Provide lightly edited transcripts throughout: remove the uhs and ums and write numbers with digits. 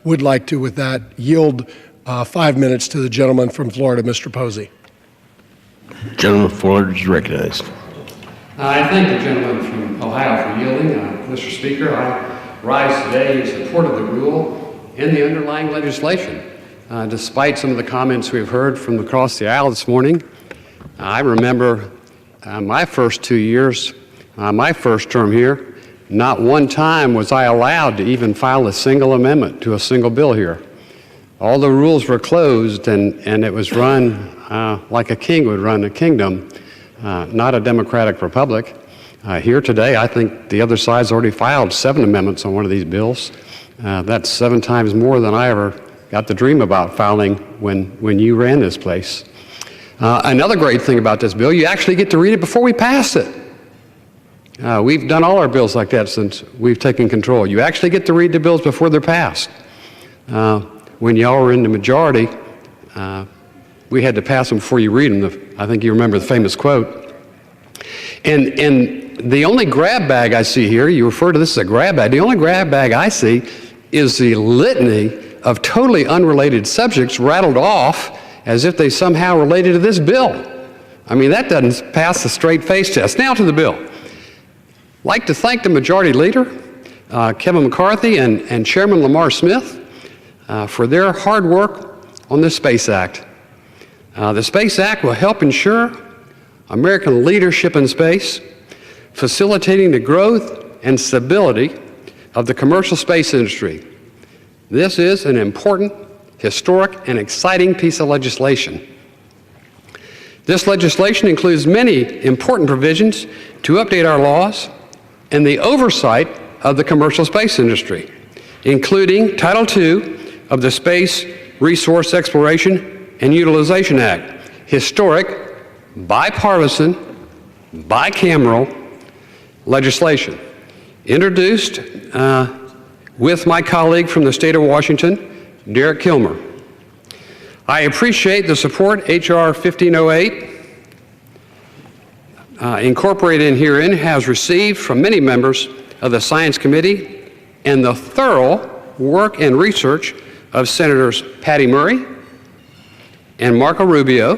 Would like to, with that, yield 5 minutes to the gentleman from Florida, Mr. Posey. Gentleman from Florida is recognized. I thank the gentleman from Ohio for yielding. Mr. Speaker, I rise today in support of the rule and the underlying legislation. Despite some of the comments we've heard from across the aisle this morning, I remember my first 2 years, my first term here, not one time was I allowed to even file a single amendment to a single bill here. All the rules were closed, and it was run like a king would run a kingdom, not a democratic republic. Here today, I think the other side's already filed 7 amendments on one of these bills. That's 7 times more than I ever got to dream about filing when you ran this place. Another great thing about this bill, you actually get to read it before we pass it. We've done all our bills like that since we've taken control. You actually get to read the bills before they're passed. When y'all were in the majority, we had to pass them before you read them. I think you remember the famous quote. And the only grab bag I see here, you refer to this as a grab bag, the only grab bag I see is the litany of totally unrelated subjects rattled off as if they somehow related to this bill. I mean, that doesn't pass the straight face test. Now to the bill. I'd like to thank the Majority Leader, Kevin McCarthy, and Chairman Lamar Smith for their hard work on this Space Act. The Space Act will help ensure American leadership in space, facilitating the growth and stability of the commercial space industry. This is an important, historic, and exciting piece of legislation. This legislation includes many important provisions to update our laws and the oversight of the commercial space industry, including Title II of the Space Resource Exploration and Utilization Act, historic, bipartisan, bicameral legislation, introduced with my colleague from the state of Washington, Derek Kilmer. I appreciate the support H.R. 1508 incorporated in herein has received from many members of the Science Committee and the thorough work and research of Senators Patty Murray and Marco Rubio,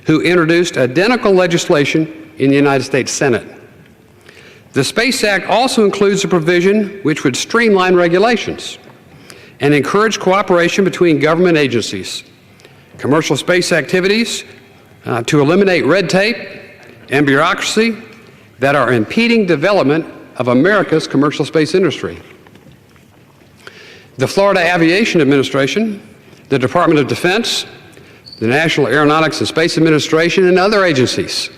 who introduced identical legislation in the United States Senate. The Space Act also includes a provision which would streamline regulations and encourage cooperation between government agencies, commercial space activities, to eliminate red tape and bureaucracy that are impeding development of America's commercial space industry. The Florida Aviation Administration, the Department of Defense, the National Aeronautics and Space Administration, and other agencies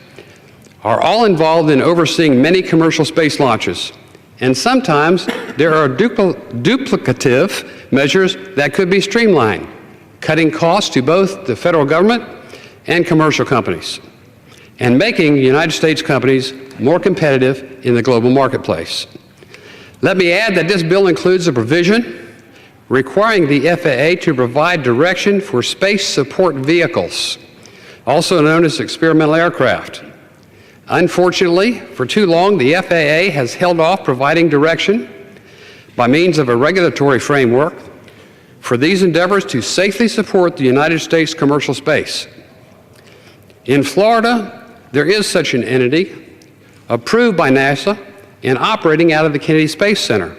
are all involved in overseeing many commercial space launches. And sometimes there are duplicative measures that could be streamlined, cutting costs to both the federal government and commercial companies, and making United States companies more competitive in the global marketplace. Let me add that this bill includes a provision requiring the FAA to provide direction for space support vehicles, also known as experimental aircraft. Unfortunately, for too long, the FAA has held off providing direction by means of a regulatory framework for these endeavors to safely support the United States commercial space. In Florida, there is such an entity approved by NASA and operating out of the Kennedy Space Center,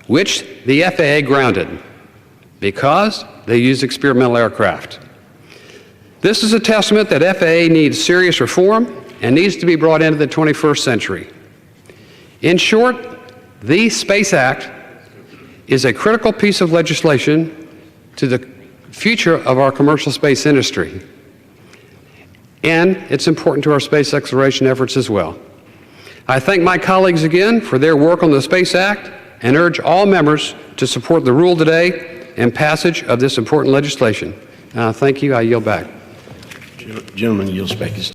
which the FAA grounded because they use experimental aircraft. This is a testament that FAA needs serious reform and needs to be brought into the 21st century. In short, the Space Act is a critical piece of legislation to the future of our commercial space industry. And it's important to our space exploration efforts as well. I thank my colleagues again for their work on the Space Act and urge all members to support the rule today and passage of this important legislation. Thank you. I yield back. Gentleman yields back his